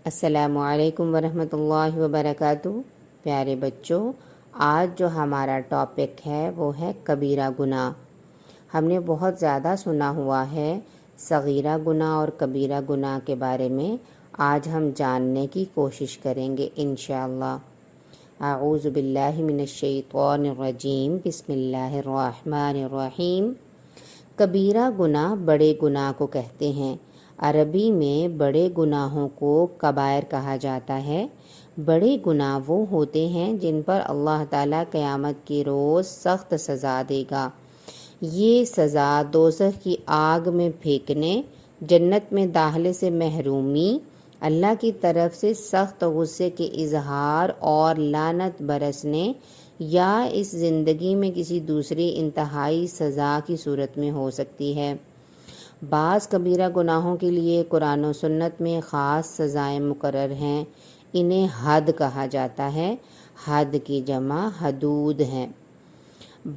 السلام علیکم ورحمۃ اللہ وبرکاتہ۔ پیارے بچوں، آج جو ہمارا ٹاپک ہے وہ ہے کبیرہ گناہ۔ ہم نے بہت زیادہ سنا ہوا ہے صغیرہ گناہ اور کبیرہ گناہ کے بارے میں۔ آج ہم جاننے کی کوشش کریں گے انشاءاللہ۔ اعوذ باللہ من الشیطان الرجیم، بسم اللہ الرحمن الرحیم۔ کبیرہ گناہ بڑے گناہ کو کہتے ہیں۔ عربی میں بڑے گناہوں کو کبائر کہا جاتا ہے۔ بڑے گناہ وہ ہوتے ہیں جن پر اللہ تعالیٰ قیامت کے روز سخت سزا دے گا۔ یہ سزا دوزخ کی آگ میں پھینکنے، جنت میں داخلے سے محرومی، اللہ کی طرف سے سخت غصے کے اظہار اور لعنت برسنے، یا اس زندگی میں کسی دوسری انتہائی سزا کی صورت میں ہو سکتی ہے۔ بعض کبیرہ گناہوں کے لیے قرآن و سنت میں خاص سزائیں مقرر ہیں۔ انہیں حد کہا جاتا ہے۔ حد کی جمع حدود ہیں۔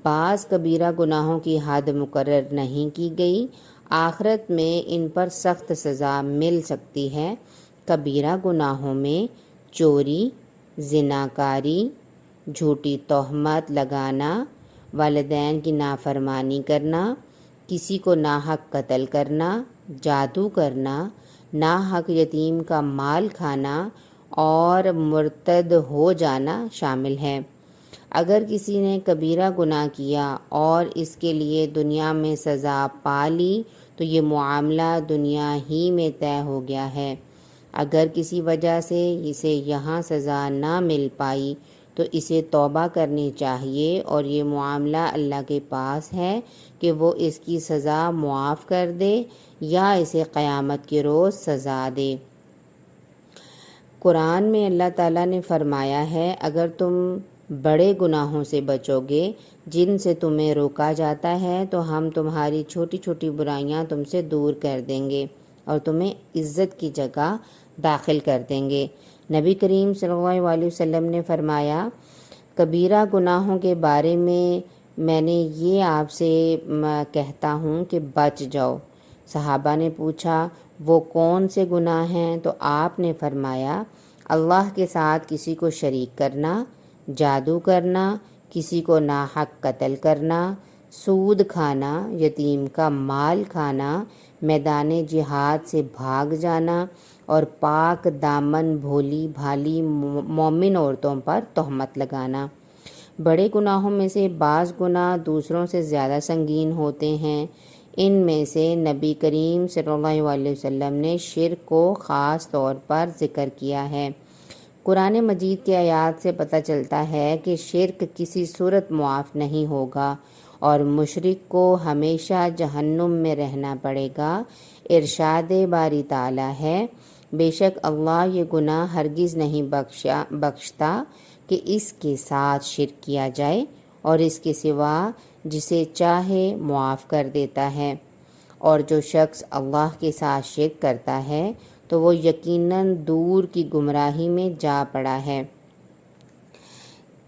بعض کبیرہ گناہوں کی حد مقرر نہیں کی گئی، آخرت میں ان پر سخت سزا مل سکتی ہے۔ کبیرہ گناہوں میں چوری، زناکاری، جھوٹی تہمت لگانا، والدین کی نافرمانی کرنا، کسی کو ناحق قتل کرنا، جادو کرنا، ناحق یتیم کا مال کھانا اور مرتد ہو جانا شامل ہے۔ اگر کسی نے کبیرہ گناہ کیا اور اس کے لیے دنیا میں سزا پا لی تو یہ معاملہ دنیا ہی میں طے ہو گیا ہے۔ اگر کسی وجہ سے اسے یہاں سزا نہ مل پائی تو اسے توبہ کرنی چاہیے اور یہ معاملہ اللہ کے پاس ہے کہ وہ اس کی سزا معاف کر دے یا اسے قیامت کے روز سزا دے۔ قرآن میں اللہ تعالیٰ نے فرمایا ہے، اگر تم بڑے گناہوں سے بچو گے جن سے تمہیں روکا جاتا ہے تو ہم تمہاری چھوٹی چھوٹی برائیاں تم سے دور کر دیں گے اور تمہیں عزت کی جگہ داخل کر دیں گے۔ نبی کریم صلی اللہ علیہ وسلم نے فرمایا، کبیرہ گناہوں کے بارے میں نے یہ آپ سے کہتا ہوں کہ بچ جاؤ۔ صحابہ نے پوچھا، وہ کون سے گناہ ہیں؟ تو آپ نے فرمایا، اللہ کے ساتھ کسی کو شریک کرنا، جادو کرنا، کسی کو ناحق قتل کرنا، سود کھانا، یتیم کا مال کھانا، میدان جہاد سے بھاگ جانا اور پاک دامن بھولی بھالی مومن عورتوں پر تہمت لگانا۔ بڑے گناہوں میں سے بعض گناہ دوسروں سے زیادہ سنگین ہوتے ہیں۔ ان میں سے نبی کریم صلی اللہ علیہ وسلم نے شرک کو خاص طور پر ذکر کیا ہے۔ قرآن مجید کی آیات سے پتہ چلتا ہے کہ شرک کسی صورت معاف نہیں ہوگا اور مشرک کو ہمیشہ جہنم میں رہنا پڑے گا۔ ارشاد باری تعالیٰ ہے، بے شک اللہ یہ گناہ ہرگز نہیں بخشتا کہ اس کے ساتھ شرک کیا جائے اور اس کے سوا جسے چاہے معاف کر دیتا ہے، اور جو شخص اللہ کے ساتھ شرک کرتا ہے تو وہ یقیناً دور کی گمراہی میں جا پڑا ہے۔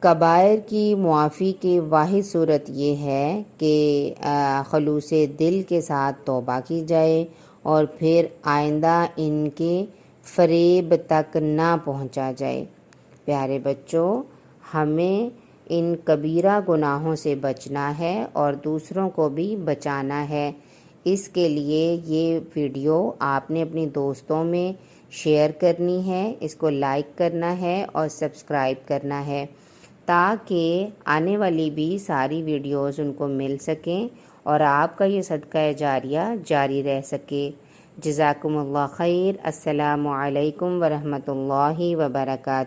کبائر کی معافی کی واحد صورت یہ ہے کہ خلوص دل کے ساتھ توبہ کی جائے اور پھر آئندہ ان کے فریب تک نہ پہنچا جائے۔ پیارے بچوں، ہمیں ان کبیرہ گناہوں سے بچنا ہے اور دوسروں کو بھی بچانا ہے۔ اس کے لیے یہ ویڈیو آپ نے اپنی دوستوں میں شیئر کرنی ہے، اس کو لائک کرنا ہے اور سبسکرائب کرنا ہے تاکہ آنے والی بھی ساری ویڈیوز ان کو مل سکیں اور آپ کا یہ صدقہ جاریہ جاری رہ سکے۔ جزاکم اللہ خیر۔ السلام علیکم ورحمۃ اللہ وبرکاتہ۔